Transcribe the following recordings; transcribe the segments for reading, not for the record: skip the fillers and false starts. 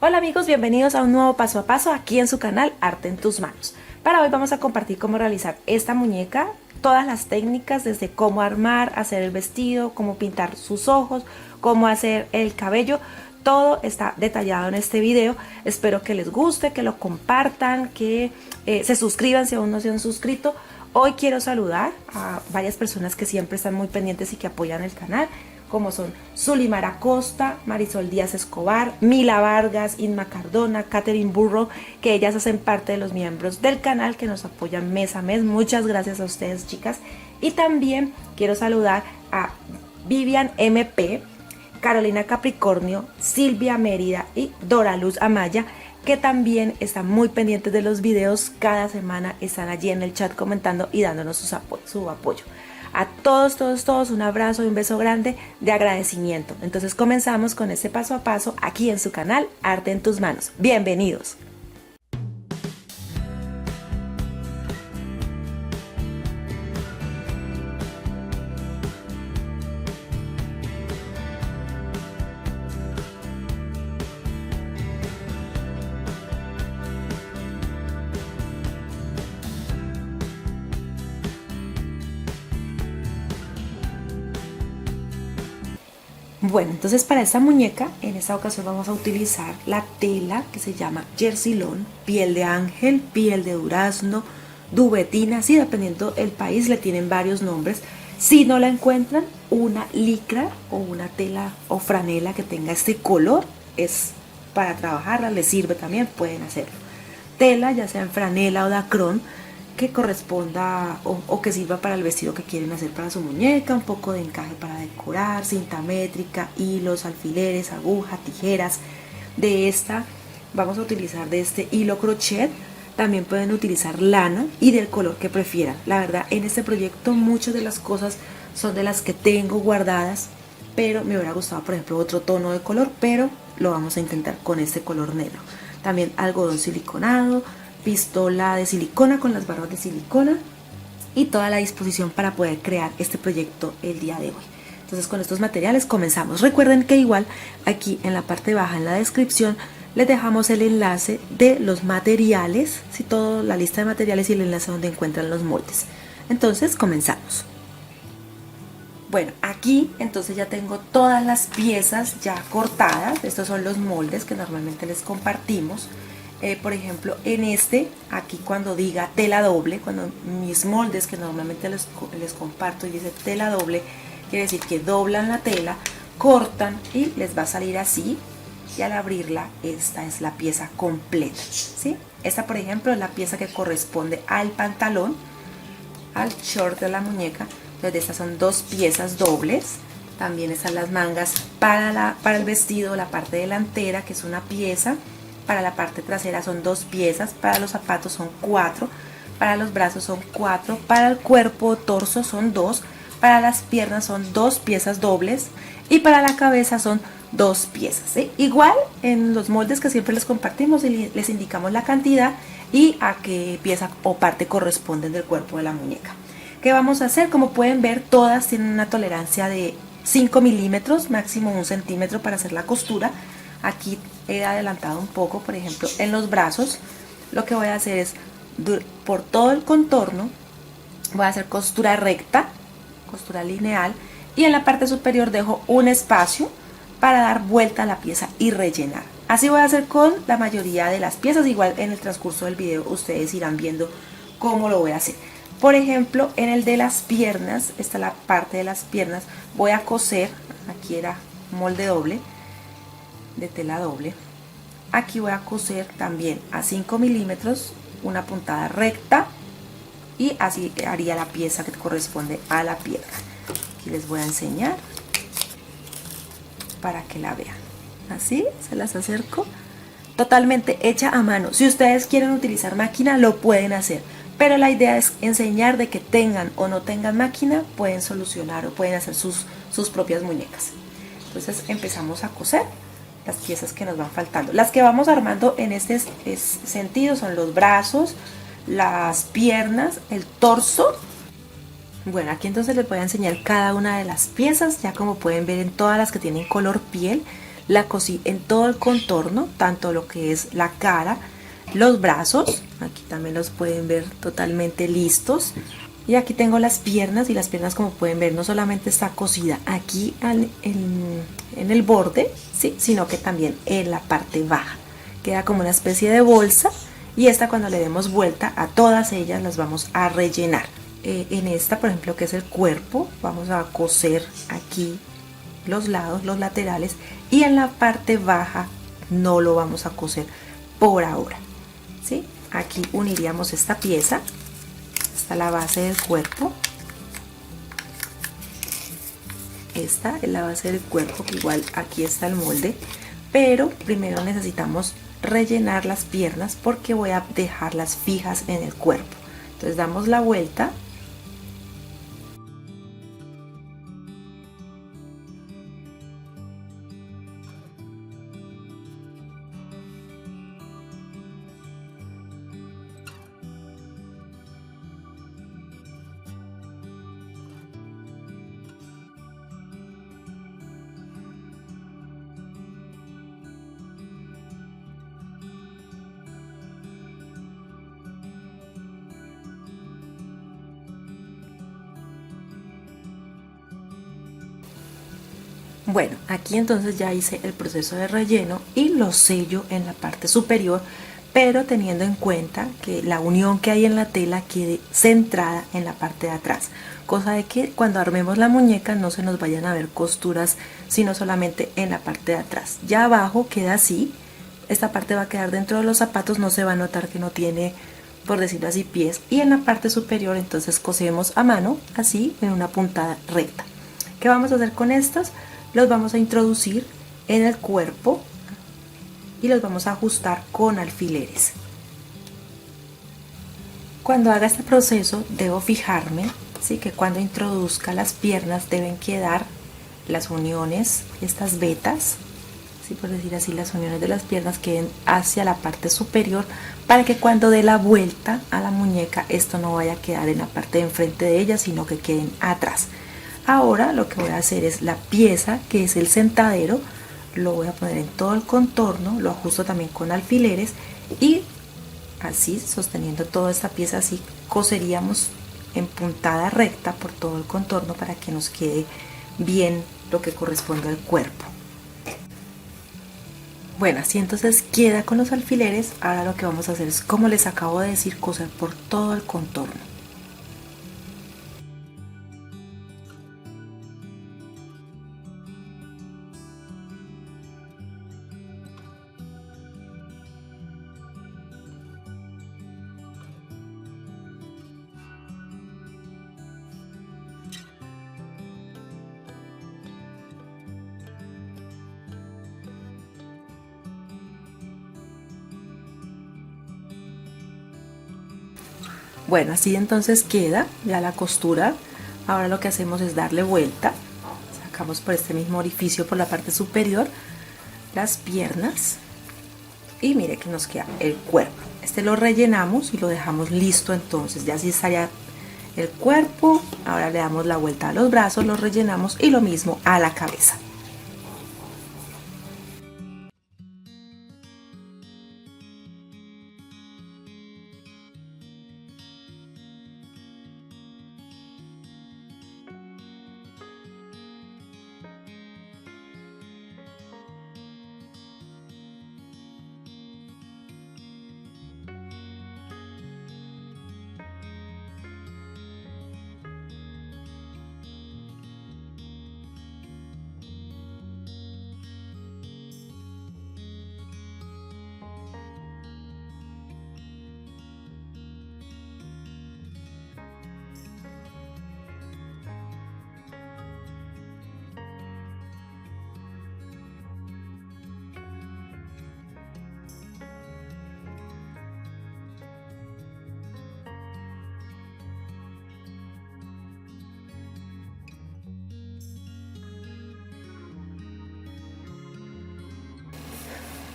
Hola amigos, bienvenidos a un nuevo paso a paso aquí en su canal Arte en tus manos. Para hoy vamos a compartir cómo realizar esta muñeca, todas las técnicas desde cómo armar, hacer el vestido, cómo pintar sus ojos, cómo hacer el cabello. Todo está detallado en este video. Espero que les guste, que lo compartan, que se suscriban si aún no se han suscrito. Hoy quiero saludar a varias personas que siempre están muy pendientes y que apoyan el canal, como son Zulimar Acosta, Marisol Díaz Escobar, Mila Vargas, Inma Cardona, Catherine Burro, que ellas hacen parte de los miembros del canal que nos apoyan mes a mes. Muchas gracias a ustedes, chicas. Y también quiero saludar a Vivian MP, Carolina Capricornio, Silvia Mérida y Dora Luz Amaya, que también están muy pendientes de los videos. Cada semana están allí en el chat comentando y dándonos su apoyo. A todos un abrazo y un beso grande de agradecimiento. Entonces comenzamos con este paso a paso aquí en su canal Arte en tus manos. Bienvenidos. Bueno, entonces para esta muñeca, en esta ocasión vamos a utilizar la tela que se llama Jersey Lawn, piel de ángel, piel de durazno, duvetina, sí, dependiendo del país le tienen varios nombres. Si no la encuentran, una licra o una tela o franela que tenga este color es para trabajarla, les sirve también, pueden hacerlo. Tela, ya sea en franela o dacrón, que corresponda o que sirva para el vestido que quieren hacer para su muñeca, un poco de encaje para decorar, cinta métrica, hilos, alfileres, aguja, tijeras. De esta vamos a utilizar de este hilo crochet. También pueden utilizar lana y del color que prefieran. La verdad, en este proyecto muchas de las cosas son de las que tengo guardadas, pero me hubiera gustado, por ejemplo, otro tono de color, pero lo vamos a intentar con este color negro. También algodón siliconado, pistola de silicona con las barbas de silicona y toda la disposición para poder crear este proyecto el día de hoy. Entonces con estos materiales comenzamos. Recuerden que igual aquí en la parte baja en la descripción les dejamos el enlace de los materiales, sí, toda la lista de materiales y el enlace donde encuentran los moldes. Entonces comenzamos. Bueno, aquí entonces ya tengo todas las piezas ya cortadas. Estos son los moldes que normalmente les compartimos. Por ejemplo, en este, aquí cuando diga tela doble, cuando mis moldes que normalmente les comparto y dice tela doble, quiere decir que doblan la tela, cortan y les va a salir así. Y al abrirla, esta es la pieza completa, ¿sí? Esta, por ejemplo, es la pieza que corresponde al pantalón, al short de la muñeca. Entonces, estas son dos piezas dobles. También están las mangas para el vestido, la parte delantera, que es una pieza. Para la parte trasera son dos piezas, para los zapatos son 4, para los brazos son 4, para el cuerpo o torso son 2, para las piernas son 2 piezas dobles y para la cabeza son 2 piezas, ¿sí? Igual en los moldes que siempre les compartimos y les indicamos la cantidad y a qué pieza o parte corresponden del cuerpo de la muñeca. ¿Qué vamos a hacer? Como pueden ver, todas tienen una tolerancia de 5 milímetros, máximo 1 centímetro para hacer la costura. Aquí he adelantado un poco, por ejemplo, en los brazos, lo que voy a hacer es, por todo el contorno, voy a hacer costura recta, costura lineal, y en la parte superior dejo un espacio para dar vuelta a la pieza y rellenar. Así voy a hacer con la mayoría de las piezas. Igual en el transcurso del video ustedes irán viendo cómo lo voy a hacer. Por ejemplo, en el de las piernas, esta es la parte de las piernas, voy a coser, aquí era molde doble, de tela doble. Aquí voy a coser también a 5 milímetros una puntada recta y así haría la pieza que corresponde a la pierna. Aquí les voy a enseñar para que la vean. Así se las acerco. Totalmente hecha a mano. Si ustedes quieren utilizar máquina lo pueden hacer, pero la idea es enseñar de que tengan o no tengan máquina, pueden solucionar o pueden hacer sus propias muñecas. Entonces empezamos a coser las piezas que nos van faltando. Las que vamos armando en este sentido son los brazos, las piernas, el torso. Bueno, aquí entonces les voy a enseñar cada una de las piezas. Ya como pueden ver, en todas las que tienen color piel La cosí en todo el contorno, tanto lo que es la cara, los brazos, aquí también los pueden ver totalmente listos. Y aquí tengo las piernas, y las piernas, como pueden ver, no solamente está cosida aquí en el borde, ¿sí?, sino que también en la parte baja. Queda como una especie de bolsa, y esta, cuando le demos vuelta a todas ellas, las vamos a rellenar. En esta, por ejemplo, que es el cuerpo, vamos a coser aquí los lados, los laterales, y en la parte baja no lo vamos a coser por ahora, ¿sí? Aquí uniríamos esta pieza. Esta es la base del cuerpo. Esta es la base del cuerpo, que igual aquí está el molde, pero primero necesitamos rellenar las piernas porque voy a dejarlas fijas en el cuerpo. Entonces damos la vuelta. Bueno, aquí entonces ya hice el proceso de relleno y lo sello en la parte superior, pero teniendo en cuenta que la unión que hay en la tela quede centrada en la parte de atrás, cosa de que cuando armemos la muñeca no se nos vayan a ver costuras, sino solamente en la parte de atrás. Ya abajo queda así, esta parte va a quedar dentro de los zapatos, no se va a notar que no tiene, por decirlo así, pies, y en la parte superior entonces cosemos a mano, así, en una puntada recta. ¿Qué vamos a hacer con estos? Los vamos a introducir en el cuerpo y los vamos a ajustar con alfileres. Cuando haga este proceso debo fijarme, ¿sí?, que cuando introduzca las piernas deben quedar las uniones, estas vetas, ¿sí?, por decir así, las uniones de las piernas queden hacia la parte superior, para que cuando dé la vuelta a la muñeca esto no vaya a quedar en la parte de enfrente de ella, sino que queden atrás. Ahora lo que voy a hacer es la pieza, que es el sentadero, lo voy a poner en todo el contorno, lo ajusto también con alfileres, y así, sosteniendo toda esta pieza, así coseríamos en puntada recta por todo el contorno para que nos quede bien lo que corresponde al cuerpo. Bueno, así entonces queda con los alfileres. Ahora lo que vamos a hacer es, como les acabo de decir, coser por todo el contorno. Bueno, así entonces queda ya la costura. Ahora lo que hacemos es darle vuelta, sacamos por este mismo orificio, por la parte superior, las piernas, y mire que nos queda el cuerpo. Este lo rellenamos y lo dejamos listo. Entonces ya así estaría el cuerpo. Ahora le damos la vuelta a los brazos, los rellenamos, y lo mismo a la cabeza.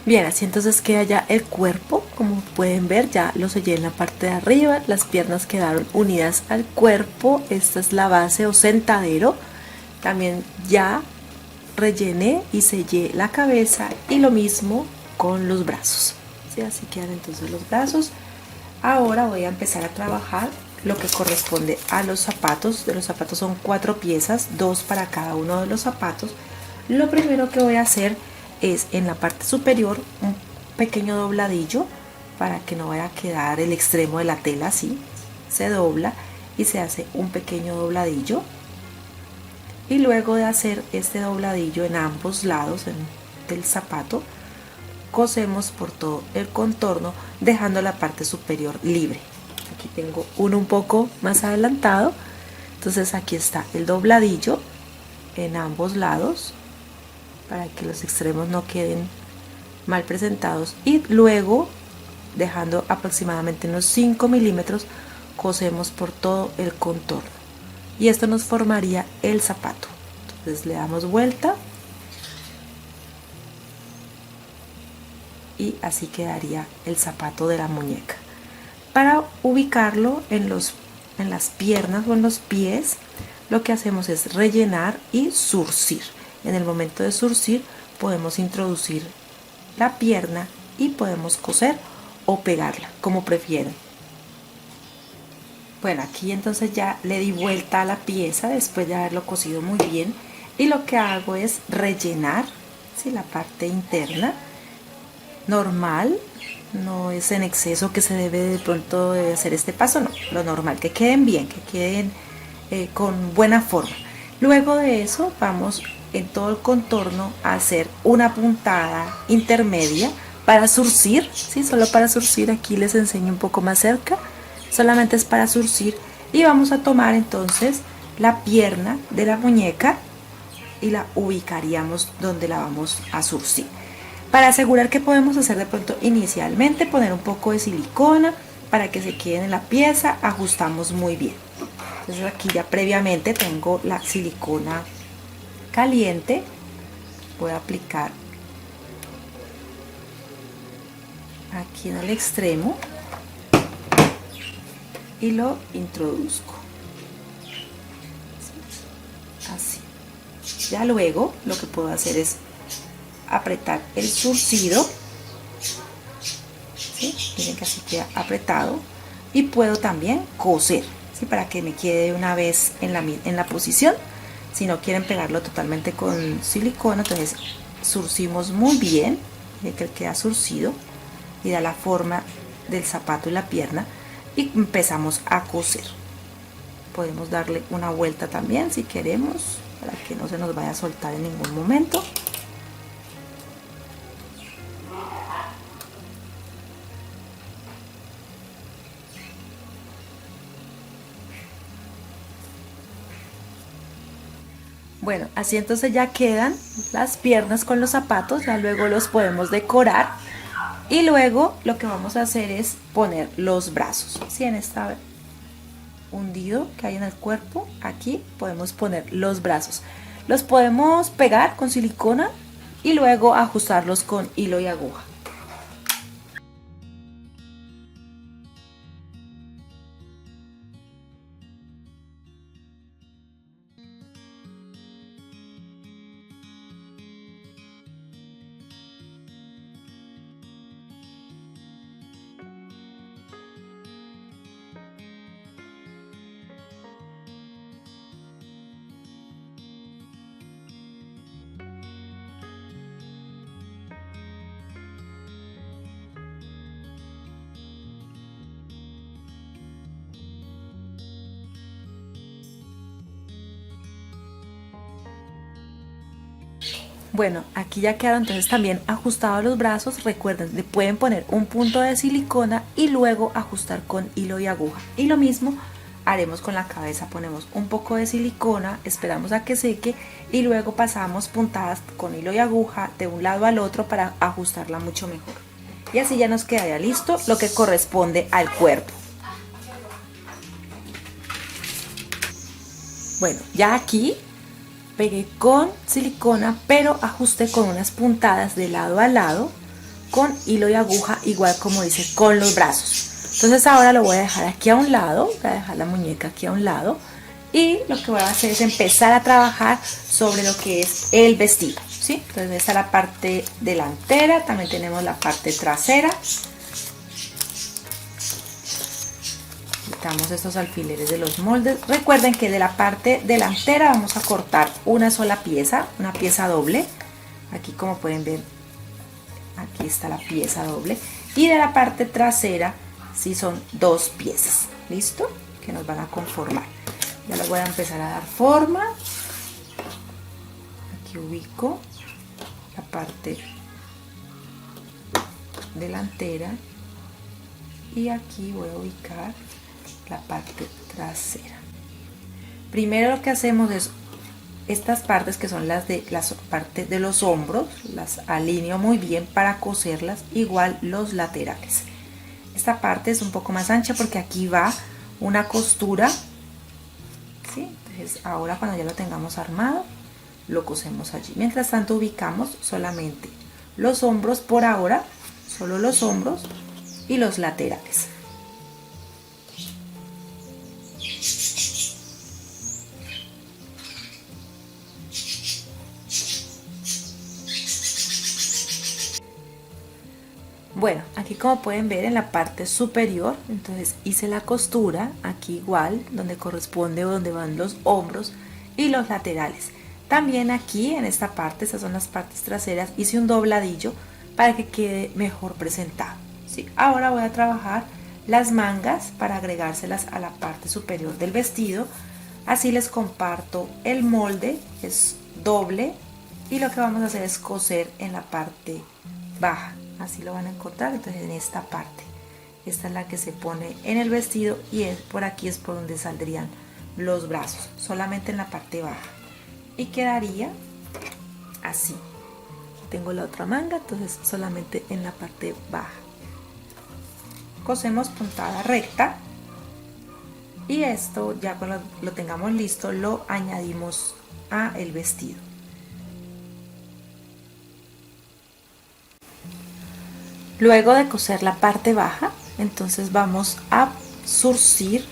Bien, así entonces queda ya el cuerpo. Como pueden ver, ya lo sellé en la parte de arriba, las piernas quedaron unidas al cuerpo. Esta es la base o sentadero. También ya rellené y sellé la cabeza y lo mismo con los brazos. ¿Sí? Así quedan entonces los brazos. Ahora voy a empezar a trabajar lo que corresponde a los zapatos. De los zapatos son 4 piezas, 2 para cada uno de los zapatos. Lo primero que voy a hacer es en la parte superior un pequeño dobladillo para que no vaya a quedar el extremo de la tela así. Se dobla y se hace un pequeño dobladillo, y luego de hacer este dobladillo en ambos lados del zapato, cosemos por todo el contorno dejando la parte superior libre. Aquí tengo uno un poco más adelantado, entonces aquí está el dobladillo en ambos lados para que los extremos no queden mal presentados, y luego dejando aproximadamente unos 5 milímetros cosemos por todo el contorno, y esto nos formaría el zapato. Entonces le damos vuelta y así quedaría el zapato de la muñeca. Para ubicarlo en las piernas o en los pies, lo que hacemos es rellenar y zurcir. En el momento de zurcir podemos introducir la pierna y podemos coser o pegarla, como prefieran. Bueno, aquí entonces ya le di vuelta a la pieza después de haberlo cosido muy bien, y lo que hago es rellenar, ¿sí?, la parte interna normal. No es en exceso que se debe de pronto de hacer este paso, no, lo normal, que queden bien, que queden con buena forma. Luego de eso vamos en todo el contorno a hacer una puntada intermedia para zurcir, ¿sí? Solo para zurcir. Aquí les enseño un poco más cerca, solamente es para zurcir, y vamos a tomar entonces la pierna de la muñeca y la ubicaríamos donde la vamos a zurcir. Para asegurar que podemos hacer de pronto inicialmente, poner un poco de silicona para que se queden en la pieza, ajustamos muy bien. Entonces aquí ya previamente tengo la silicona caliente, voy a aplicar aquí en el extremo y lo introduzco así. Ya luego lo que puedo hacer es apretar el zurcido, ¿sí? Miren que así queda apretado, y puedo también coser, ¿sí?, para que me quede una vez en la posición. Si no quieren pegarlo totalmente con silicona, entonces zurcimos muy bien, miren que queda zurcido y da la forma del zapato y la pierna, y empezamos a coser. Podemos darle una vuelta también si queremos, para que no se nos vaya a soltar en ningún momento. Bueno, así entonces ya quedan las piernas con los zapatos. Ya luego los podemos decorar, y luego lo que vamos a hacer es poner los brazos. Si en este hundido que hay en el cuerpo, aquí podemos poner los brazos. Los podemos pegar con silicona y luego ajustarlos con hilo y aguja. Bueno, aquí ya quedaron entonces también ajustados los brazos. Recuerden, le pueden poner un punto de silicona y luego ajustar con hilo y aguja. Y lo mismo haremos con la cabeza, ponemos un poco de silicona, esperamos a que seque y luego pasamos puntadas con hilo y aguja de un lado al otro para ajustarla mucho mejor. Y así ya nos quedaría listo lo que corresponde al cuerpo. Bueno, ya aquí pegué con silicona, pero ajusté con unas puntadas de lado a lado con hilo y aguja, igual como dice con los brazos. Entonces ahora lo voy a dejar aquí a un lado, voy a dejar la muñeca aquí a un lado, Y lo que voy a hacer es empezar a trabajar sobre lo que es el vestido, ¿sí? Entonces está la parte delantera, también tenemos la parte trasera. Quitamos estos alfileres de los moldes. Recuerden que de la parte delantera vamos a cortar una sola pieza, una pieza doble. Aquí, como pueden ver, aquí está la pieza doble. Y de la parte trasera sí son dos piezas, ¿listo? Que nos van a conformar. Ya le voy a empezar a dar forma. Aquí ubico la parte delantera y aquí voy a ubicar la parte trasera. Primero lo que hacemos es estas partes que son las partes de los hombros, las alineo muy bien para coserlas, igual los laterales. Esta parte es un poco más ancha porque aquí va una costura, ¿sí? Entonces ahora, cuando ya lo tengamos armado, lo cosemos allí. Mientras tanto ubicamos solamente los hombros por ahora, solo los hombros y los laterales. Bueno, aquí como pueden ver en la parte superior, entonces hice la costura aquí igual, donde corresponde o donde van los hombros y los laterales. También aquí en esta parte, estas son las partes traseras, hice un dobladillo para que quede mejor presentado, ¿sí? Ahora voy a trabajar las mangas para agregárselas a la parte superior del vestido. Así les comparto el molde, es doble, y lo que vamos a hacer es coser en la parte baja. Así lo van a encontrar. Entonces, en esta parte, esta es la que se pone en el vestido y por aquí es por donde saldrían los brazos, solamente en la parte baja, y quedaría así. Tengo la otra manga, entonces solamente en la parte baja. Cosemos puntada recta y esto, ya cuando lo tengamos listo, lo añadimos a el vestido. Luego de coser la parte baja, entonces vamos a zurcir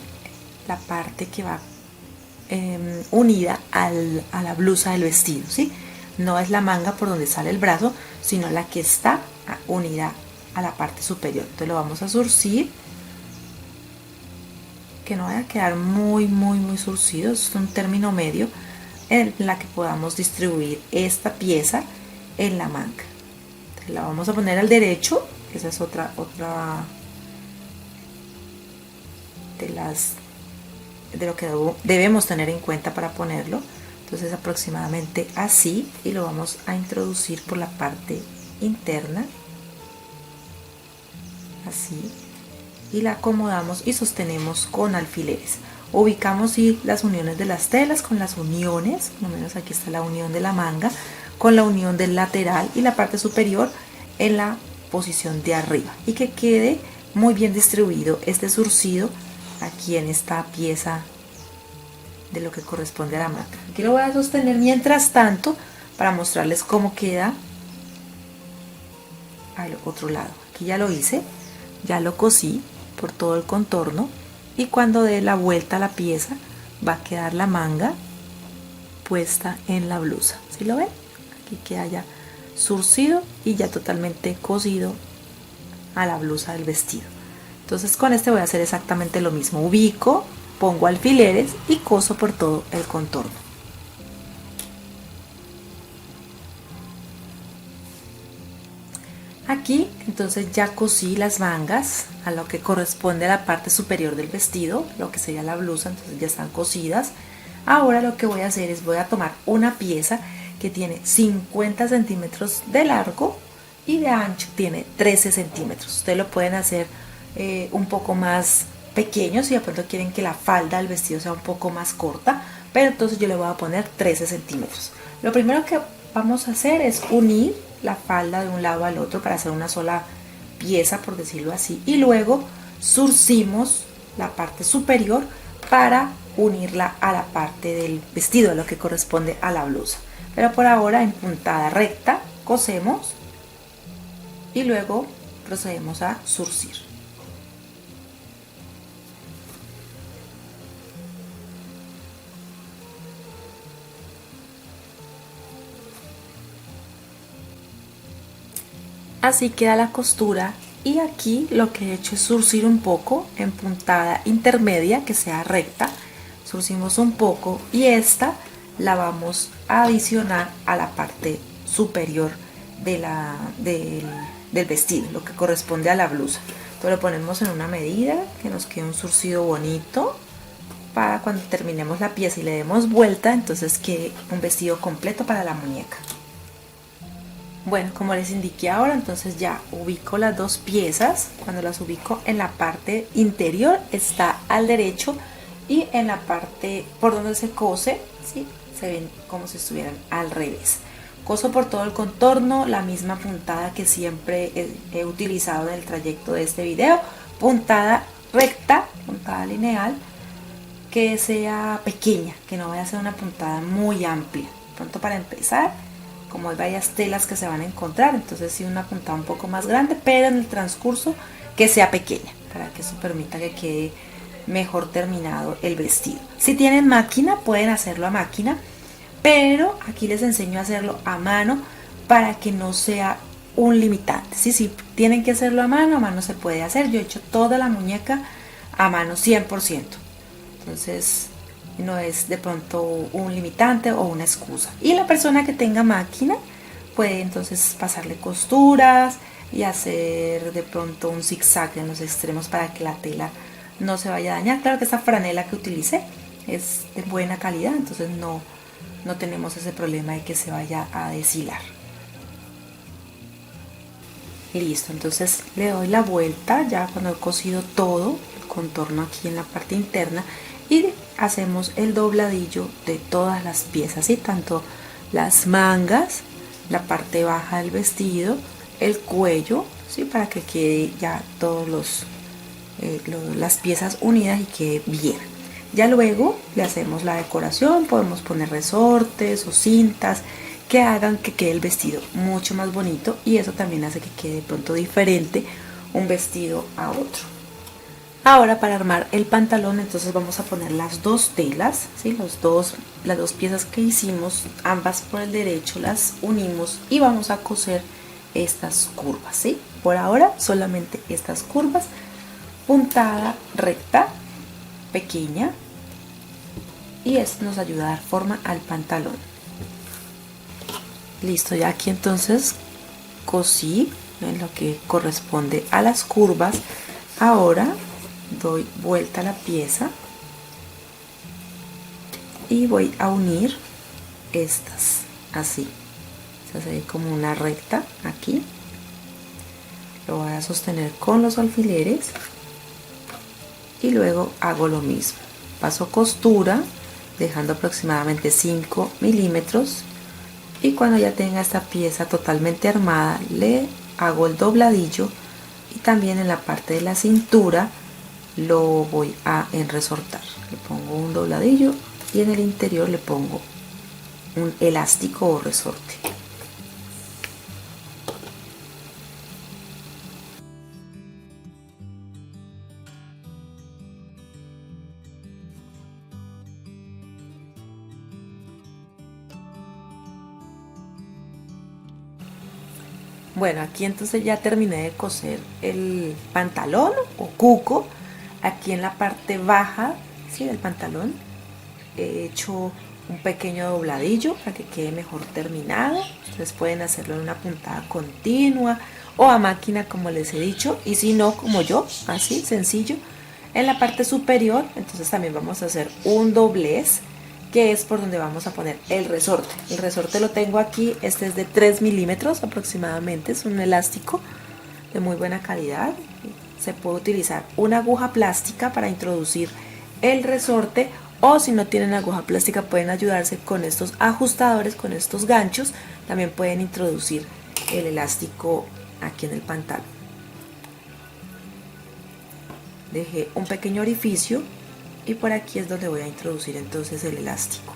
la parte que va unida a la blusa del vestido, ¿sí? No es la manga por donde sale el brazo, sino la que está unida a la parte superior. Entonces lo vamos a zurcir, que no vaya a quedar muy zurcido, es un término medio en la que podamos distribuir esta pieza en la manga. Entonces la vamos a poner al derecho. Esa es otra de lo que debemos tener en cuenta para ponerlo. Entonces aproximadamente así, y lo vamos a introducir por la parte interna, así, y la acomodamos y sostenemos con alfileres. Ubicamos las uniones de las telas con las uniones, por lo menos aquí está la unión de la manga con la unión del lateral y la parte superior en la posición de arriba, y que quede muy bien distribuido este zurcido aquí en esta pieza de lo que corresponde a la manga. Aquí lo voy a sostener mientras tanto para mostrarles cómo queda al otro lado. Aquí ya lo hice, ya lo cosí por todo el contorno, y cuando dé la vuelta a la pieza va a quedar la manga puesta en la blusa. ¿Sí lo ven? Aquí queda ya zurcido y ya totalmente cosido a la blusa del vestido. Entonces con este voy a hacer exactamente lo mismo. Ubico, pongo alfileres y coso por todo el contorno. Aquí entonces ya cosí las mangas a lo que corresponde a la parte superior del vestido, lo que sería la blusa, entonces ya están cosidas. Ahora lo que voy a hacer es voy a tomar una pieza que tiene 50 centímetros de largo y de ancho tiene 13 centímetros. Ustedes lo pueden hacer un poco más pequeño si de pronto quieren que la falda del vestido sea un poco más corta, pero entonces yo le voy a poner 13 centímetros. Lo primero que vamos a hacer es unir la falda de un lado al otro para hacer una sola pieza, por decirlo así, y luego zurcimos la parte superior para unirla a la parte del vestido, a lo que corresponde a la blusa. Pero por ahora en puntada recta cosemos y luego procedemos a zurcir. Así queda la costura y aquí lo que he hecho es zurcir un poco en puntada intermedia que sea recta. Zurcimos un poco y esta la vamos a adicionar a la parte superior del vestido, lo que corresponde a la blusa. Entonces lo ponemos en una medida que nos quede un zurcido bonito para cuando terminemos la pieza y le demos vuelta, entonces quede un vestido completo para la muñeca. Bueno, como les indiqué ahora, entonces ya ubico las dos piezas. Cuando las ubico en la parte interior está al derecho y en la parte por donde se cose, ¿sí? Se ven como si estuvieran al revés. Coso por todo el contorno, la misma puntada que siempre he utilizado en el trayecto de este video. Puntada recta, puntada lineal, que sea pequeña, que no vaya a ser una puntada muy amplia. Pronto para empezar, como hay varias telas que se van a encontrar, entonces sí una puntada un poco más grande, pero en el transcurso que sea pequeña, para que eso permita que quede mejor terminado el vestido. Si tienen máquina, pueden hacerlo a máquina, pero aquí les enseño a hacerlo a mano para que no sea un limitante. Si tienen que hacerlo a mano se puede hacer. Yo he hecho toda la muñeca a mano 100%. Entonces no es de pronto un limitante o una excusa. Y la persona que tenga máquina puede entonces pasarle costuras y hacer de pronto un zigzag en los extremos para que la tela no se vaya a dañar. Claro que esta franela que utilicé es de buena calidad, entonces no tenemos ese problema de que se vaya a deshilar. Listo, entonces le doy la vuelta ya cuando he cosido todo el contorno aquí en la parte interna y hacemos el dobladillo de todas las piezas, ¿sí? Tanto las mangas, la parte baja del vestido, el cuello, ¿sí? Para que quede ya todos las piezas unidas y quede bien. Ya luego le hacemos la decoración, podemos poner resortes o cintas que hagan que quede el vestido mucho más bonito y eso también hace que quede de pronto diferente un vestido a otro. Ahora para armar el pantalón entonces vamos a poner las dos telas, ¿sí? Las dos piezas que hicimos, ambas por el derecho las unimos y vamos a coser estas curvas, ¿sí? Por ahora solamente estas curvas, puntada recta, pequeña, y esto nos ayuda a dar forma al pantalón. Listo, ya aquí entonces cosí en lo que corresponde a las curvas. Ahora doy vuelta a la pieza y voy a unir estas así. Se hace como una recta aquí. Lo voy a sostener con los alfileres y luego hago lo mismo. Paso costura dejando aproximadamente 5 milímetros y cuando ya tenga esta pieza totalmente armada le hago el dobladillo y también en la parte de la cintura lo voy a enresortar. Le pongo un dobladillo y en el interior le pongo un elástico o resorte. Bueno, aquí entonces ya terminé de coser el pantalón o cuco. Aquí en la parte baja, ¿sí?, del pantalón he hecho un pequeño dobladillo para que quede mejor terminado. Ustedes pueden hacerlo en una puntada continua o a máquina como les he dicho, y si no como yo, así sencillo. En la parte superior entonces también vamos a hacer un doblez, que es por donde vamos a poner el resorte. El resorte lo tengo aquí, este es de 3 milímetros aproximadamente, es un elástico de muy buena calidad. Se puede utilizar una aguja plástica para introducir el resorte, o si no tienen aguja plástica pueden ayudarse con estos ajustadores, con estos ganchos. También pueden introducir el elástico aquí en el pantalón. Dejé un pequeño orificio y por aquí es donde voy a introducir entonces el elástico.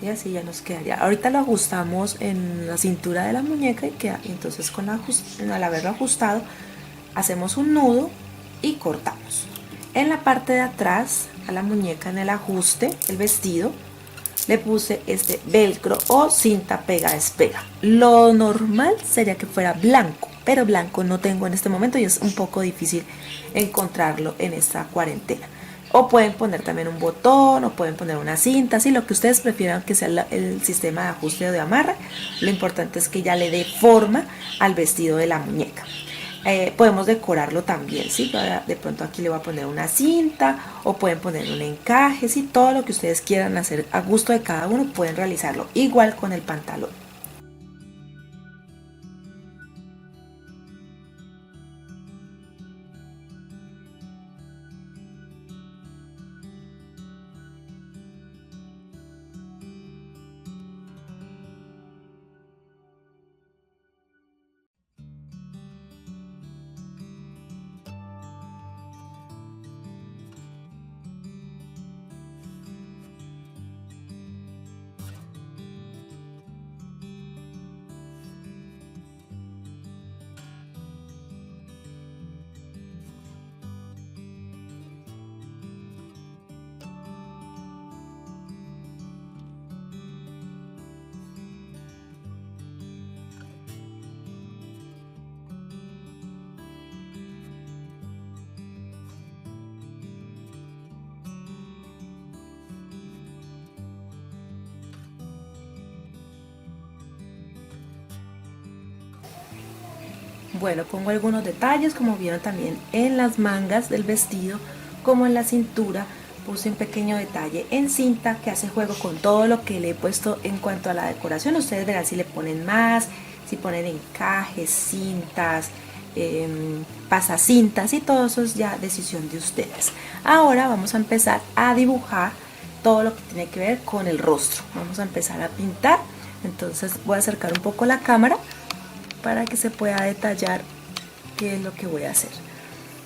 y así ya nos quedaría. Ahorita lo ajustamos en la cintura de la muñeca y queda, entonces al haberlo ajustado hacemos un nudo y cortamos. En la parte de atrás a la muñeca, en el ajuste, el vestido, le puse este velcro o cinta pega despega. Lo normal sería que fuera blanco, pero blanco no tengo en este momento y es un poco difícil encontrarlo en esta cuarentena. O pueden poner también un botón, o pueden poner una cinta, así lo que ustedes prefieran que sea el sistema de ajuste o de amarre. Lo importante es que ya le dé forma al vestido de la muñeca. Podemos decorarlo también, ¿sí? De pronto aquí le voy a poner una cinta o pueden poner un encaje, ¿sí? Todo lo que ustedes quieran hacer a gusto de cada uno pueden realizarlo, igual con el pantalón. Bueno, pongo algunos detalles, como vieron también en las mangas del vestido, como en la cintura. Puse un pequeño detalle en cinta que hace juego con todo lo que le he puesto en cuanto a la decoración. Ustedes verán si le ponen más, si ponen encajes, cintas, pasacintas, y todo eso es ya decisión de ustedes. Ahora vamos a empezar a dibujar todo lo que tiene que ver con el rostro. Vamos a empezar a pintar. Entonces voy a acercar un poco la cámara para que se pueda detallar qué es lo que voy a hacer.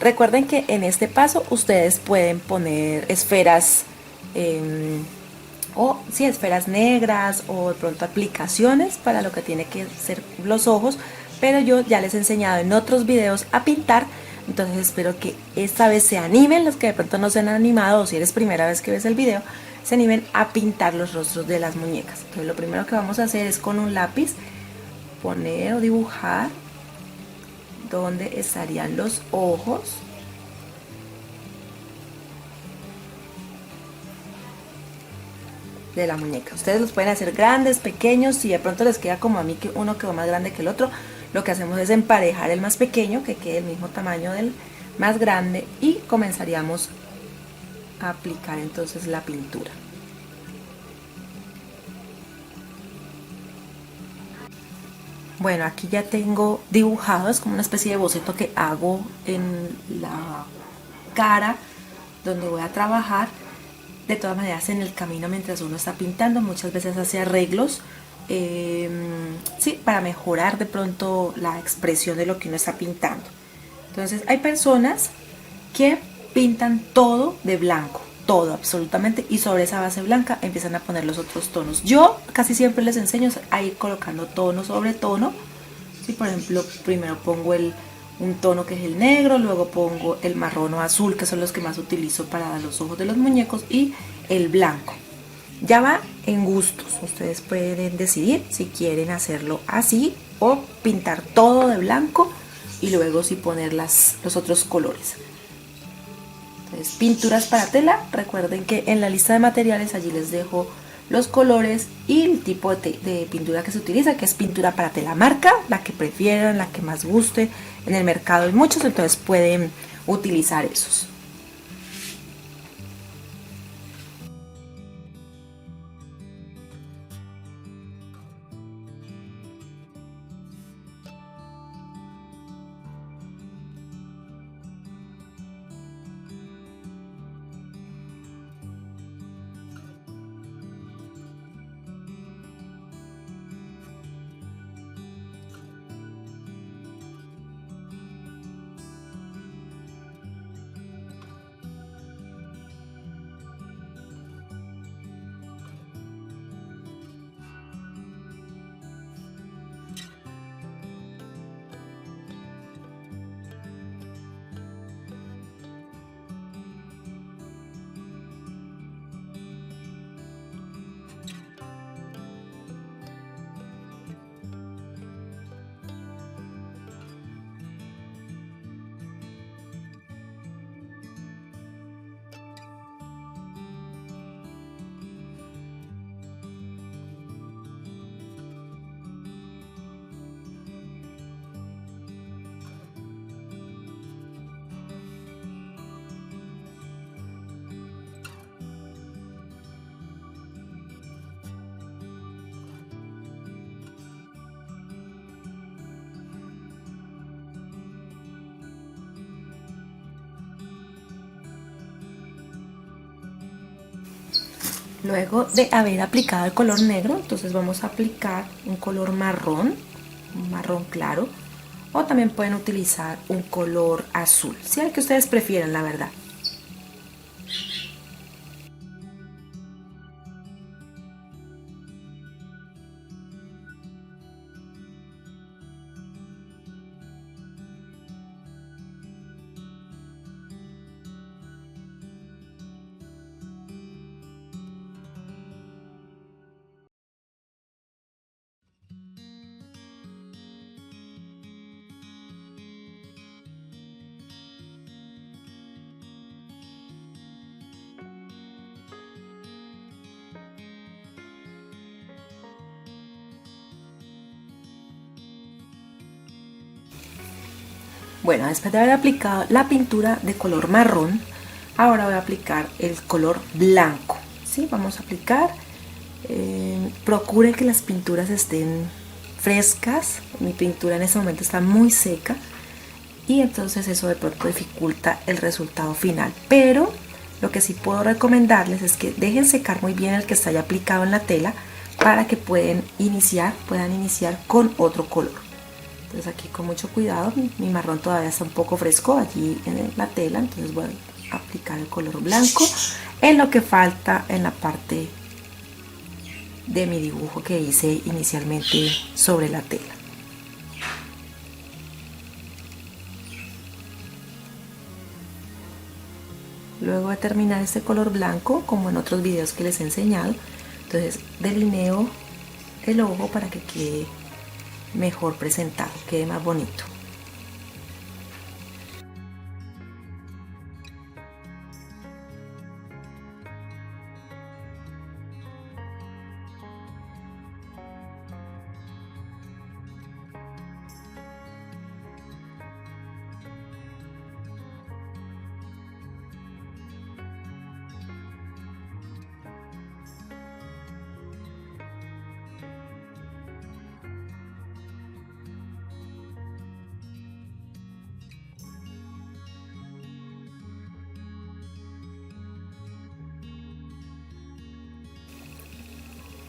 Recuerden que en este paso ustedes pueden poner esferas o sí, esferas negras o de pronto aplicaciones para lo que tiene que ser los ojos, pero yo ya les he enseñado en otros videos a pintar, entonces espero que esta vez se animen los que de pronto no se han animado, o si eres primera vez que ves el video, se animen a pintar los rostros de las muñecas. Entonces lo primero que vamos a hacer es con un lápiz poner o dibujar donde estarían los ojos de la muñeca. Ustedes los pueden hacer grandes, pequeños, si de pronto les queda como a mí que uno quedó más grande que el otro, lo que hacemos es emparejar el más pequeño que quede el mismo tamaño del más grande y comenzaríamos a aplicar entonces la pintura. Bueno, aquí ya tengo dibujado, es como una especie de boceto que hago en la cara donde voy a trabajar. De todas maneras, en el camino mientras uno está pintando, muchas veces hace arreglos, sí, para mejorar de pronto la expresión de lo que uno está pintando. Entonces hay personas que pintan todo de blanco, todo absolutamente, y sobre esa base blanca empiezan a poner los otros tonos. Yo casi siempre les enseño a ir colocando tono sobre tono. Si por ejemplo primero pongo un tono que es el negro, luego pongo el marrón o azul, que son los que más utilizo para los ojos de los muñecos, y el blanco. Ya va en gustos, ustedes pueden decidir si quieren hacerlo así o pintar todo de blanco y luego sí poner los otros colores. Entonces, pinturas para tela, recuerden que en la lista de materiales allí les dejo los colores y el tipo de pintura que se utiliza, que es pintura para tela marca, la que prefieran, la que más guste. En el mercado hay muchos, entonces pueden utilizar esos. Luego de haber aplicado el color negro, entonces vamos a aplicar un color marrón, un marrón claro, o también pueden utilizar un color azul, sea el que ustedes prefieran, la verdad. Bueno, después de haber aplicado la pintura de color marrón, ahora voy a aplicar el color blanco. ¿Sí? Vamos a aplicar. Procure que las pinturas estén frescas. Mi pintura en este momento está muy seca y entonces eso de pronto dificulta el resultado final. Pero lo que sí puedo recomendarles es que dejen secar muy bien el que está ya aplicado en la tela para que puedan iniciar con otro color. Entonces aquí con mucho cuidado, mi marrón todavía está un poco fresco allí en la tela, entonces voy a aplicar el color blanco en lo que falta en la parte de mi dibujo que hice inicialmente sobre la tela. Luego de terminar este color blanco, como en otros videos que les he enseñado, entonces delineo el ojo para que quede mejor presentado, quede más bonito.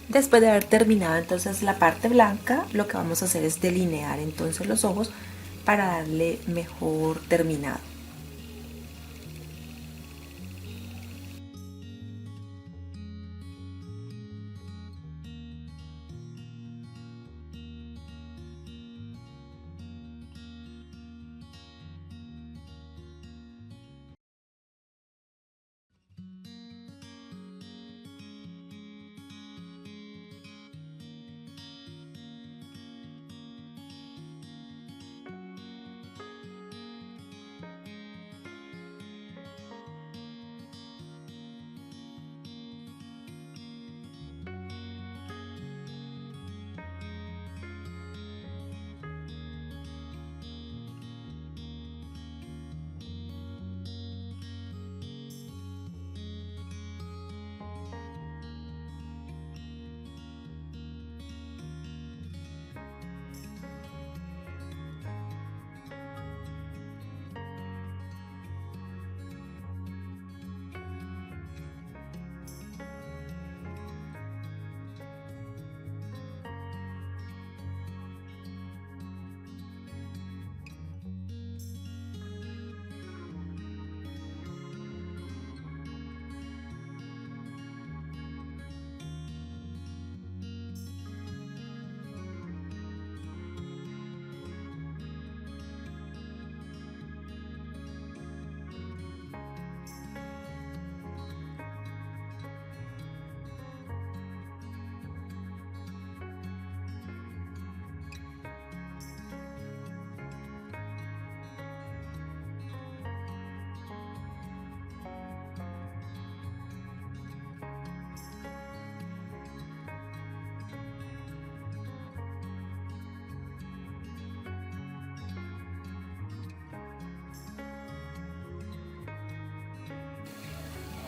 Después de haber terminado entonces la parte blanca, lo que vamos a hacer es delinear entonces los ojos para darle mejor terminado.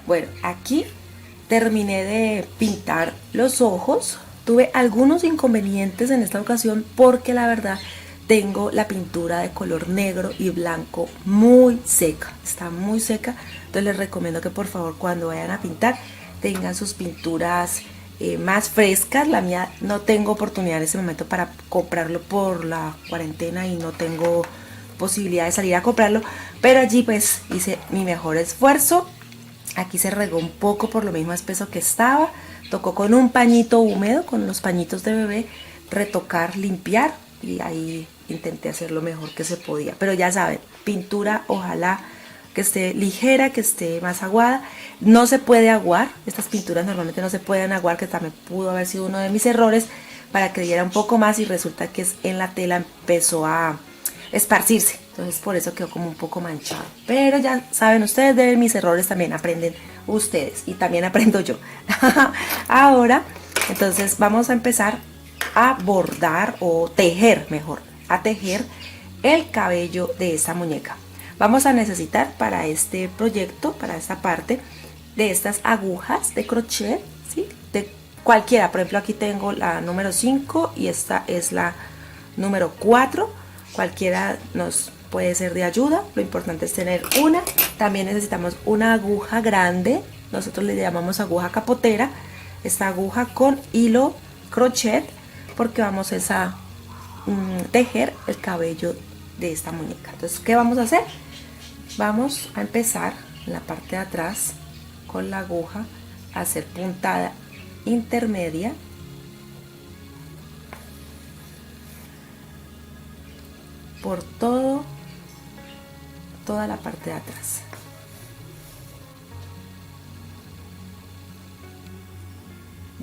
Bueno, aquí terminé de pintar los ojos. Tuve algunos inconvenientes en esta ocasión porque la verdad tengo la pintura de color negro y blanco muy seca. Está muy seca. Entonces les recomiendo que por favor cuando vayan a pintar tengan sus pinturas más frescas. La mía no tengo oportunidad en ese momento para comprarlo por la cuarentena y no tengo posibilidad de salir a comprarlo, pero allí pues hice mi mejor esfuerzo. Aquí se regó un poco por lo mismo espeso que estaba. Tocó con un pañito húmedo, con los pañitos de bebé, retocar, limpiar, y ahí intenté hacer lo mejor que se podía. Pero ya saben, pintura ojalá que esté ligera, que esté más aguada. No se puede aguar, estas pinturas normalmente no se pueden aguar, que también pudo haber sido uno de mis errores, para que diera un poco más, y resulta que en la tela empezó a esparcirse, entonces por eso quedó como un poco manchado. Pero ya saben ustedes, de mis errores también aprenden ustedes y también aprendo yo. Ahora entonces vamos a empezar a bordar, o tejer mejor, a tejer el cabello de esta muñeca. Vamos a necesitar para este proyecto, para esta parte, de estas agujas de crochet, ¿sí? De cualquiera. Por ejemplo, aquí tengo la número 5 y esta es la número 4. Cualquiera nos puede ser de ayuda, lo importante es tener una. También necesitamos una aguja grande, nosotros le llamamos aguja capotera, esta aguja con hilo crochet, porque vamos a tejer el cabello de esta muñeca. Entonces, ¿qué vamos a hacer? Vamos a empezar en la parte de atrás con la aguja a hacer puntada intermedia, por toda la parte de atrás.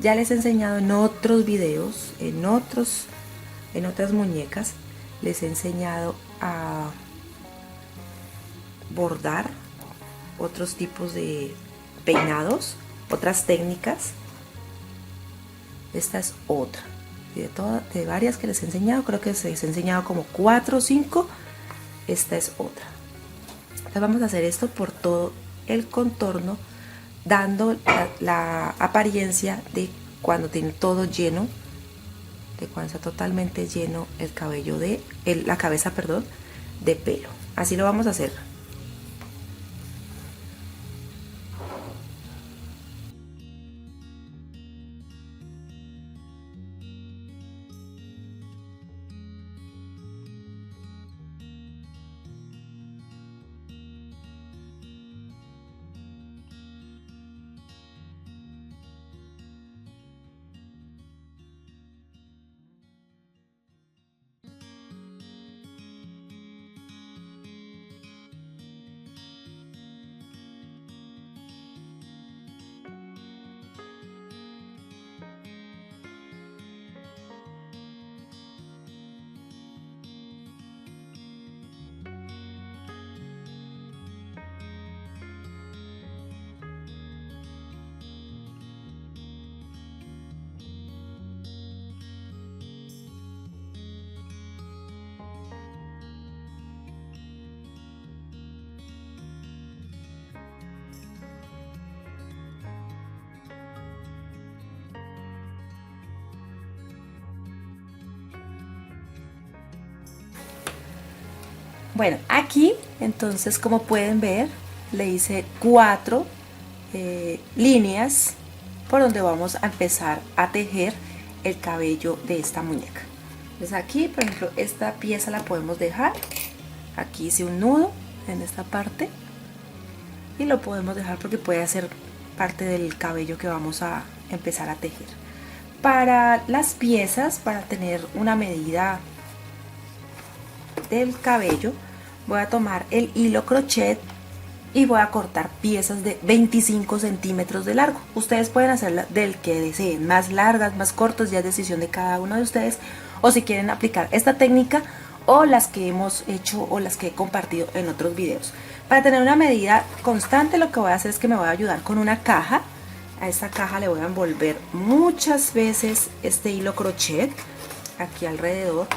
Ya les he enseñado en otros videos, en otras muñecas, les he enseñado a bordar otros tipos de peinados, otras técnicas. Esta es otra. De varias que les he enseñado, creo que les he enseñado como 4 o 5. Esta es otra. Entonces vamos a hacer esto por todo el contorno, dando la apariencia de cuando tiene todo lleno, de cuando está totalmente lleno el cabello la cabeza, perdón, de pelo. Así lo vamos a hacer. Bueno, aquí entonces, como pueden ver, le hice 4 líneas por donde vamos a empezar a tejer el cabello de esta muñeca. Entonces aquí, por ejemplo, esta pieza la podemos dejar. Aquí hice un nudo en esta parte y lo podemos dejar porque puede ser parte del cabello que vamos a empezar a tejer. Para las piezas, para tener una medida del cabello, voy a tomar el hilo crochet y voy a cortar piezas de 25 centímetros de largo. Ustedes pueden hacerla del que deseen, más largas, más cortas, ya es decisión de cada uno de ustedes, o si quieren aplicar esta técnica o las que hemos hecho o las que he compartido en otros videos. Para tener una medida constante, lo que voy a hacer es que me voy a ayudar con una caja. A esta caja le voy a envolver muchas veces este hilo crochet aquí alrededor,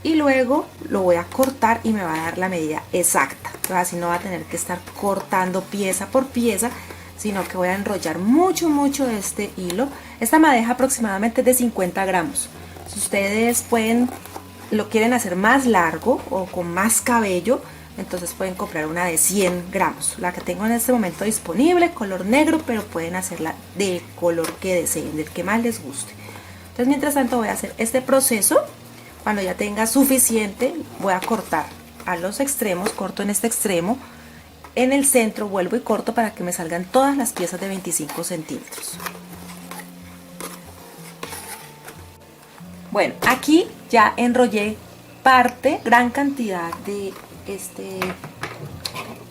y luego lo voy a cortar y me va a dar la medida exacta. Entonces, así no va a tener que estar cortando pieza por pieza, sino que voy a enrollar mucho este hilo. Esta madeja aproximadamente de 50 gramos. Si ustedes lo quieren hacer más largo o con más cabello, entonces pueden comprar una de 100 gramos, la que tengo en este momento disponible, color negro, pero pueden hacerla del color que deseen, del que más les guste. Entonces mientras tanto voy a hacer este proceso. Cuando ya tenga suficiente, voy a cortar a los extremos, corto en este extremo, en el centro vuelvo y corto para que me salgan todas las piezas de 25 centímetros. Bueno, aquí ya enrollé gran cantidad de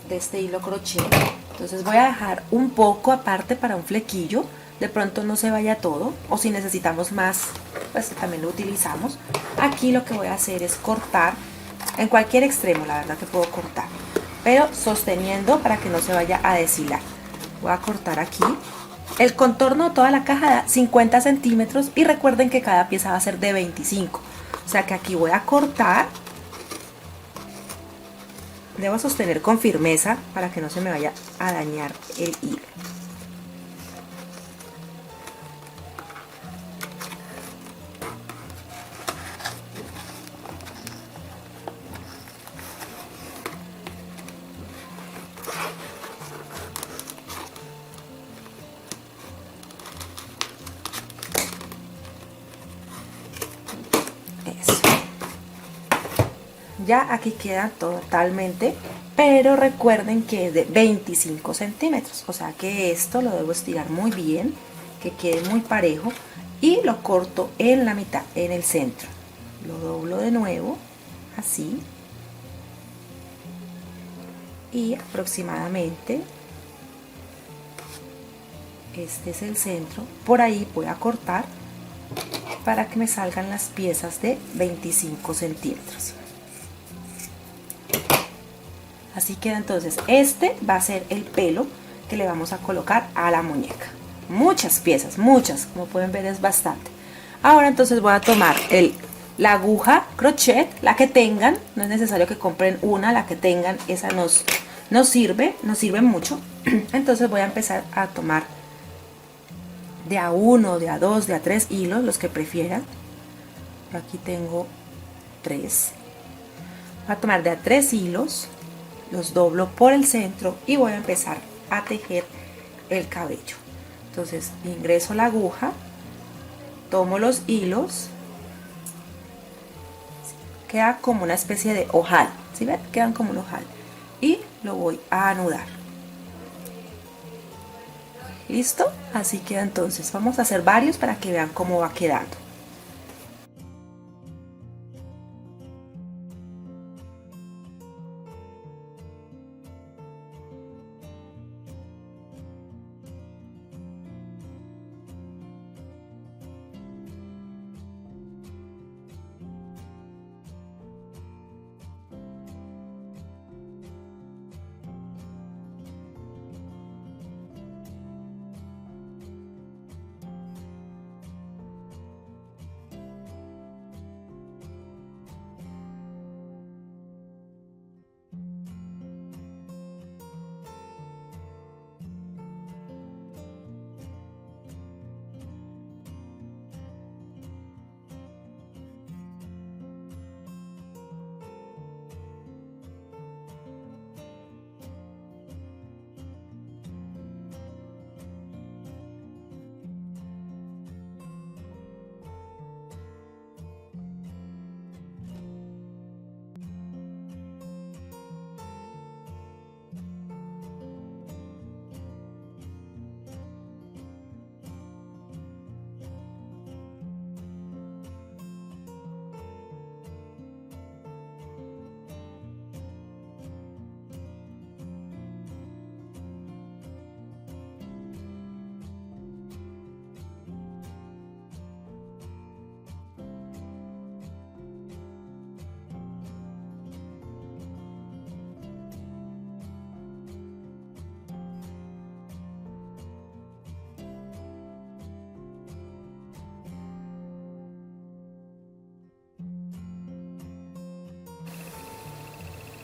este hilo crochet. Entonces voy a dejar un poco aparte para un flequillo, de pronto no se vaya todo, o si necesitamos más, pues también lo utilizamos. Aquí lo que voy a hacer es cortar en cualquier extremo, la verdad que puedo cortar, pero sosteniendo para que no se vaya a deshilar. Voy a cortar aquí. El contorno de toda la caja da 50 centímetros y recuerden que cada pieza va a ser de 25. O sea que aquí voy a cortar. Debo sostener con firmeza para que no se me vaya a dañar el hilo. Ya aquí queda totalmente, pero recuerden que es de 25 centímetros, o sea que esto lo debo estirar muy bien, que quede muy parejo, y lo corto en la mitad, en el centro. Lo doblo de nuevo, así, y aproximadamente este es el centro. Por ahí voy a cortar para que me salgan las piezas de 25 centímetros. Así queda. Entonces este va a ser el pelo que le vamos a colocar a la muñeca. Muchas piezas, muchas, como pueden ver es bastante. Ahora entonces voy a tomar la aguja crochet, la que tengan, no es necesario que compren una, la que tengan, esa nos sirve mucho. Entonces voy a empezar a tomar de a 1, de a 2, de a 3 hilos, los que prefieran. Aquí tengo 3. Voy a tomar de a 3 hilos, los doblo por el centro y voy a empezar a tejer el cabello. Entonces ingreso la aguja, tomo los hilos, queda como una especie de ojal, ¿sí ven? Quedan como un ojal, y lo voy a anudar. ¿Listo? Así queda. Entonces vamos a hacer varios para que vean cómo va quedando.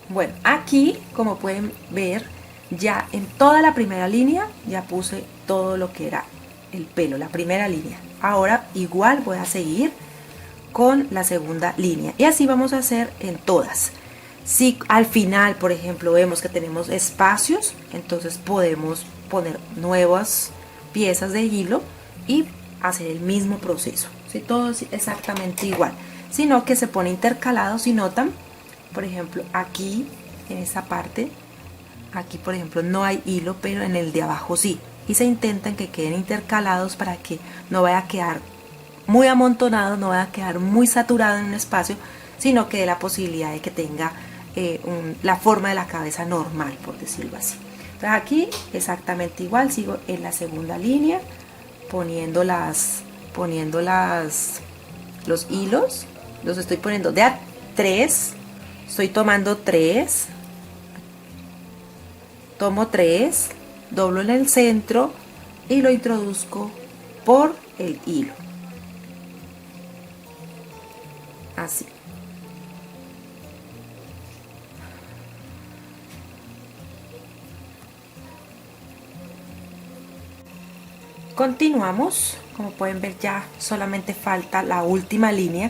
Bueno, aquí como pueden ver, ya en toda la primera línea ya puse todo lo que era el pelo, la primera línea. Ahora igual voy a seguir con la segunda línea y así vamos a hacer en todas. Si al final, por ejemplo, vemos que tenemos espacios, entonces podemos poner nuevas piezas de hilo y hacer el mismo proceso. ¿Sí? Todo es exactamente igual, sino que se pone intercalado. Si notan, por ejemplo, aquí en esta parte, aquí por ejemplo no hay hilo, pero en el de abajo sí. Y se intentan que queden intercalados para que no vaya a quedar muy amontonado, no vaya a quedar muy saturado en un espacio, sino que dé la posibilidad de que tenga la forma de la cabeza normal, por decirlo así. Entonces aquí exactamente igual, sigo en la segunda línea poniendo los hilos, los estoy poniendo de a 3, estoy tomando 3, tomo 3, doblo en el centro y lo introduzco por el hilo, así. Continuamos, como pueden ver ya solamente falta la última línea.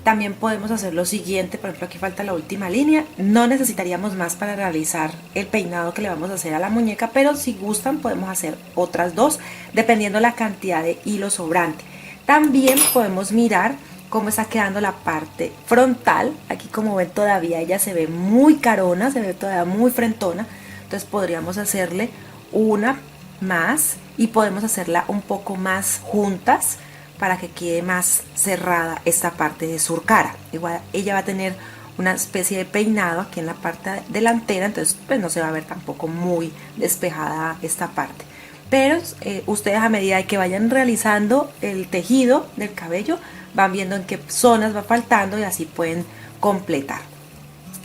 También podemos hacer lo siguiente, por ejemplo aquí falta la última línea, no necesitaríamos más para realizar el peinado que le vamos a hacer a la muñeca, pero si gustan podemos hacer otras dos dependiendo la cantidad de hilo sobrante. También podemos mirar cómo está quedando la parte frontal. Aquí como ven todavía ella se ve muy carona, se ve todavía muy frentona, entonces podríamos hacerle una más y podemos hacerla un poco más juntas para que quede más cerrada esta parte de su cara. Igual ella va a tener una especie de peinado aquí en la parte delantera, entonces pues no se va a ver tampoco muy despejada esta parte. Pero ustedes a medida de que vayan realizando el tejido del cabello van viendo en qué zonas va faltando y así pueden completar.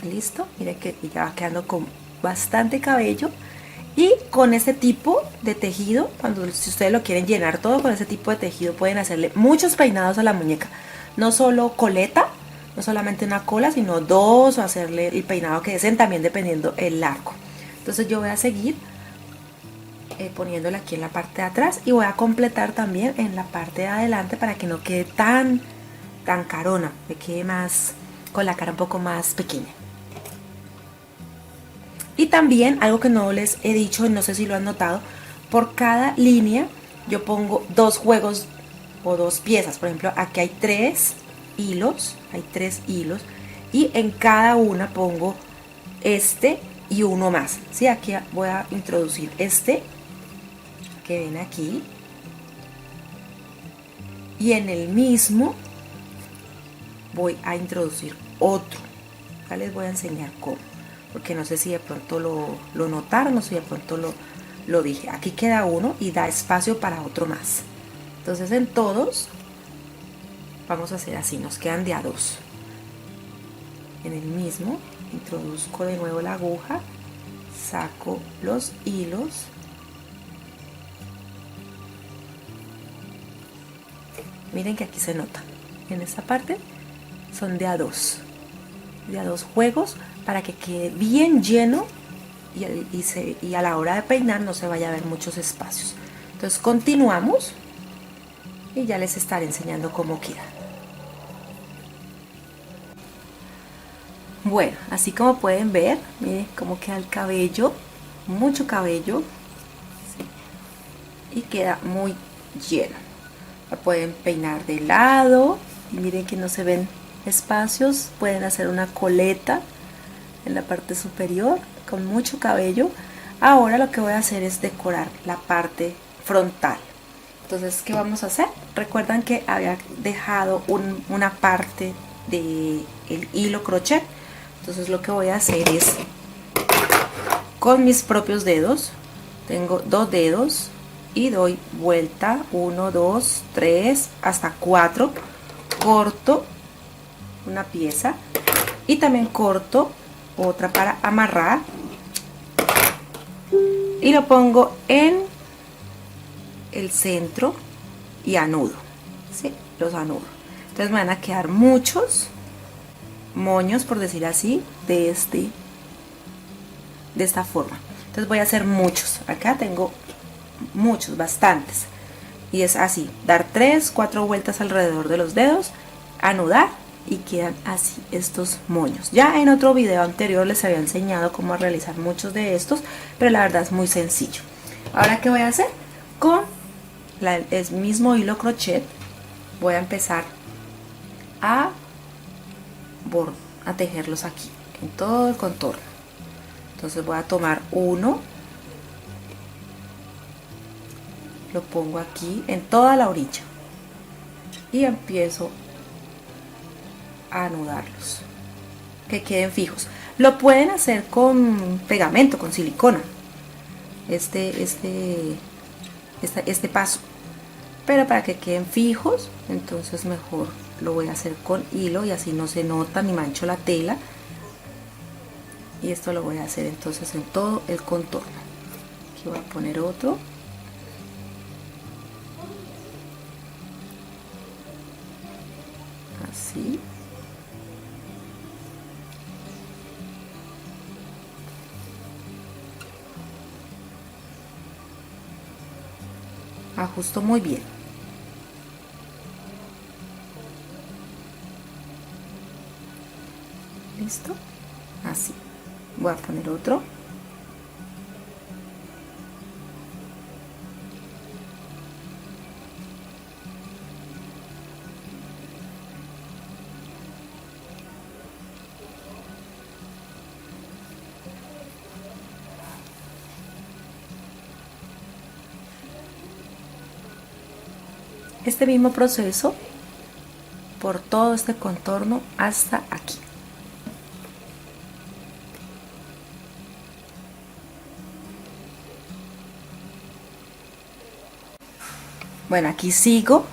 Listo, miren que ya va quedando con bastante cabello. Y con este tipo de tejido, si ustedes lo quieren llenar todo con ese tipo de tejido, pueden hacerle muchos peinados a la muñeca. No solo coleta, no solamente una cola, sino dos, o hacerle el peinado que deseen, también dependiendo el largo. Entonces yo voy a seguir poniéndola aquí en la parte de atrás y voy a completar también en la parte de adelante para que no quede tan carona, que quede más con la cara un poco más pequeña. Y también algo que no les he dicho, no sé si lo han notado, por cada línea yo pongo dos juegos o dos piezas. Por ejemplo, aquí hay tres hilos y en cada una pongo este y uno más. ¿Sí? Aquí voy a introducir este que ven aquí y en el mismo voy a introducir otro. Ya les voy a enseñar cómo, porque no sé si de pronto lo notaron o si de pronto lo dije. Aquí queda uno y da espacio para otro más. Entonces en todos vamos a hacer así, nos quedan de a dos. En el mismo introduzco de nuevo la aguja, saco los hilos, miren que aquí se nota, en esta parte son de a dos juegos para que quede bien lleno y a la hora de peinar no se vaya a ver muchos espacios. Entonces continuamos y ya les estaré enseñando cómo queda. Bueno, así como pueden ver, miren cómo queda el cabello, mucho cabello, ¿sí? Y queda muy lleno. La pueden peinar de lado y miren que no se ven espacios, pueden hacer una coleta en la parte superior con mucho cabello. Ahora lo que voy a hacer es decorar la parte frontal. Entonces, ¿qué vamos a hacer? Recuerdan que había dejado una parte del hilo crochet. Entonces lo que voy a hacer es con mis propios dedos, tengo dos dedos y doy vuelta 1, 2, 3 hasta 4, corto una pieza y también corto otra para amarrar y lo pongo en el centro y anudo, ¿sí? Los anudo. Entonces me van a quedar muchos moños, por decir así, de esta forma. Entonces voy a hacer muchos. Acá tengo muchos, bastantes, y es así, dar 3, 4 vueltas alrededor de los dedos, anudar y quedan así estos moños. Ya en otro video anterior les había enseñado cómo realizar muchos de estos, pero la verdad es muy sencillo. Ahora, ¿qué voy a hacer? Con el mismo hilo crochet voy a empezar a tejerlos aquí en todo el contorno. Entonces voy a tomar uno, lo pongo aquí en toda la orilla y empiezo a anudarlos, que queden fijos. Lo pueden hacer con pegamento, con silicona, este paso, pero para que queden fijos, entonces mejor lo voy a hacer con hilo y así no se nota ni mancho la tela. Y esto lo voy a hacer entonces en todo el contorno. Aquí voy a poner otro. Así. Ajusto muy bien. ¿Listo? Así. Voy a poner otro. Este mismo proceso por todo este contorno hasta aquí. Bueno, aquí sigo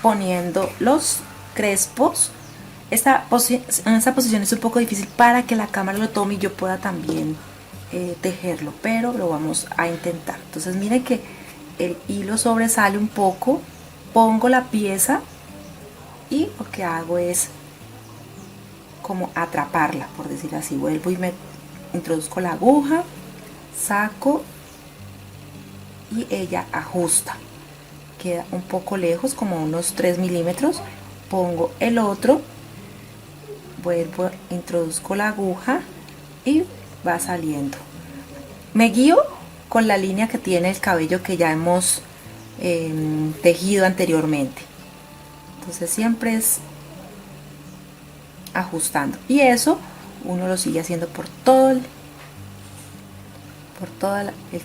poniendo los crespos. En esta posición es un poco difícil para que la cámara lo tome y yo pueda también tejerlo, pero lo vamos a intentar. Entonces miren que el hilo sobresale un poco, pongo la pieza y lo que hago es como atraparla, por decir así. Vuelvo y me introduzco la aguja, saco y ella ajusta. Queda un poco lejos, como unos 3 milímetros. Pongo el otro, vuelvo, introduzco la aguja y va saliendo. Me guío con la línea que tiene el cabello que ya hemos tejido anteriormente. Entonces siempre es ajustando, y eso uno lo sigue haciendo por todo el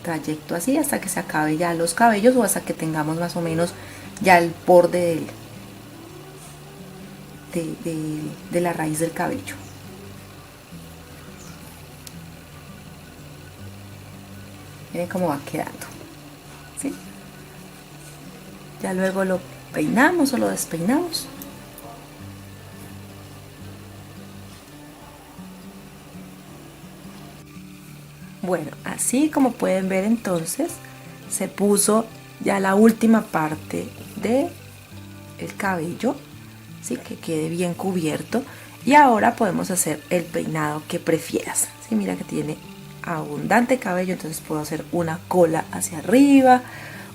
trayecto, así hasta que se acabe ya los cabellos o hasta que tengamos más o menos ya el borde de la raíz del cabello. Miren cómo va quedando, ¿sí? Ya luego lo peinamos o lo despeinamos. Bueno, así como pueden ver, entonces se puso ya la última parte de el cabello, ¿sí? Que quede bien cubierto, y ahora podemos hacer el peinado que prefieras, ¿sí? Mira que tiene abundante cabello, entonces puedo hacer una cola hacia arriba,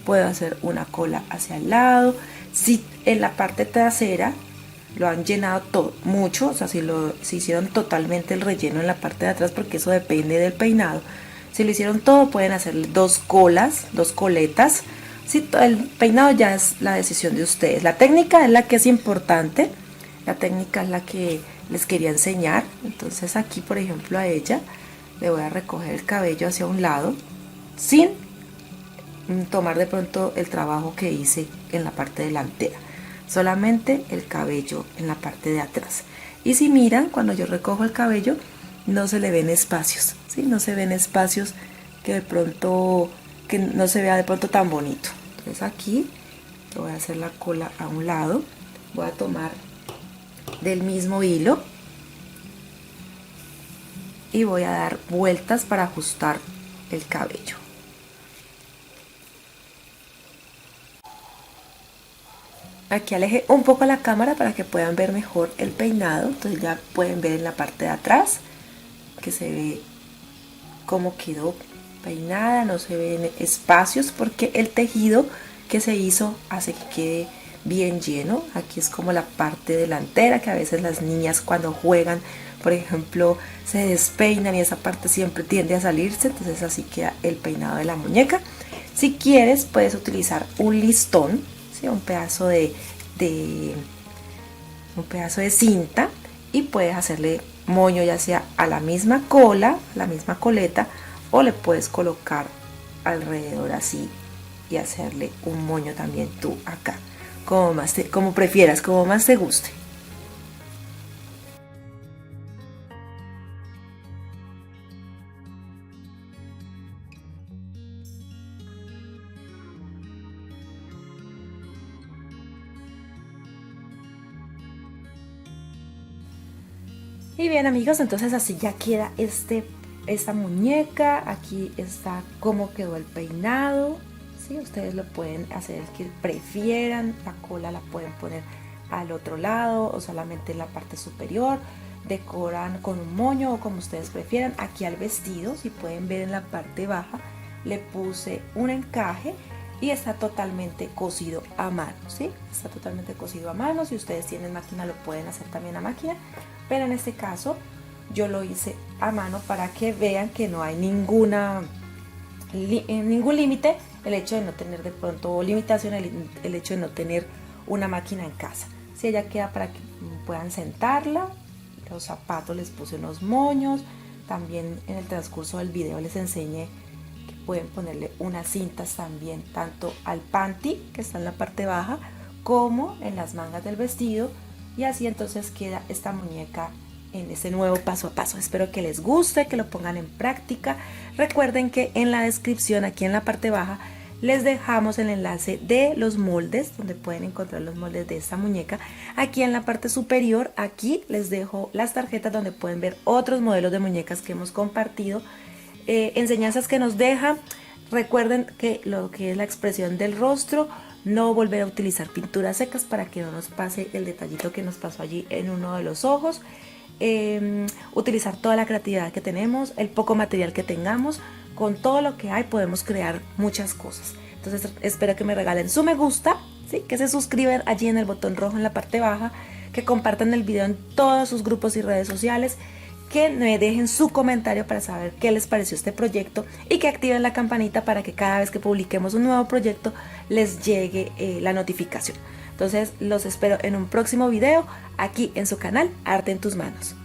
puedo hacer una cola hacia el lado. Si en la parte trasera lo han llenado todo, mucho, o sea, si hicieron totalmente el relleno en la parte de atrás, porque eso depende del peinado. Si lo hicieron todo, pueden hacerle dos colas, dos coletas. Si el peinado ya es la decisión de ustedes. La técnica es la que es importante, la técnica es la que les quería enseñar. Entonces aquí, por ejemplo, a ella le voy a recoger el cabello hacia un lado, sin tomar de pronto el trabajo que hice en la parte delantera, solamente el cabello en la parte de atrás. Y si miran, cuando yo recojo el cabello no se le ven espacios, ¿sí? No se ven espacios que de pronto, que no se vea de pronto tan bonito. Entonces aquí voy a hacer la cola a un lado, voy a tomar del mismo hilo y voy a dar vueltas para ajustar el cabello. Aquí alejé un poco la cámara para que puedan ver mejor el peinado. Entonces ya pueden ver en la parte de atrás que se ve cómo quedó peinada, no se ven espacios porque el tejido que se hizo hace que quede bien lleno. Aquí es como la parte delantera, que a veces las niñas cuando juegan, por ejemplo, se despeinan y esa parte siempre tiende a salirse, entonces así queda el peinado de la muñeca. Si quieres puedes utilizar un listón, ¿sí? un pedazo de cinta, y puedes hacerle moño ya sea a la misma cola, a la misma coleta, o le puedes colocar alrededor así y hacerle un moño también tú acá, como prefieras, como más te guste. Y bien amigos, entonces así ya queda esta muñeca. Aquí está cómo quedó el peinado, ¿sí? Ustedes lo pueden hacer el que prefieran. La cola la pueden poner al otro lado o solamente en la parte superior. Decoran con un moño o como ustedes prefieran. Aquí al vestido, si pueden ver en la parte baja, le puse un encaje y está totalmente cosido a mano, ¿sí? Está totalmente cosido a mano. Si ustedes tienen máquina lo pueden hacer también a máquina, pero en este caso yo lo hice a mano para que vean que no hay ningún límite, el hecho de no tener de pronto limitación, el hecho de no tener una máquina en casa. Si ella queda para que puedan sentarla. Los zapatos les puse unos moños. También en el transcurso del video les enseñé que pueden ponerle unas cintas también, tanto al panty que está en la parte baja como en las mangas del vestido, y así entonces queda esta muñeca en ese nuevo paso a paso. Espero que les guste, que lo pongan en práctica. Recuerden que en la descripción, aquí en la parte baja, les dejamos el enlace de los moldes, donde pueden encontrar los moldes de esta muñeca. Aquí en la parte superior, aquí les dejo las tarjetas donde pueden ver otros modelos de muñecas que hemos compartido, enseñanzas que nos deja. Recuerden que lo que es la expresión del rostro, no volver a utilizar pinturas secas para que no nos pase el detallito que nos pasó allí en uno de los ojos. Utilizar toda la creatividad que tenemos, el poco material que tengamos. Con todo lo que hay podemos crear muchas cosas. Entonces espero que me regalen su me gusta, ¿sí? Que se suscriban allí en el botón rojo en la parte baja, que compartan el video en todos sus grupos y redes sociales, que me dejen su comentario para saber qué les pareció este proyecto y que activen la campanita para que cada vez que publiquemos un nuevo proyecto les llegue la notificación. Entonces los espero en un próximo video aquí en su canal Arte en tus Manos.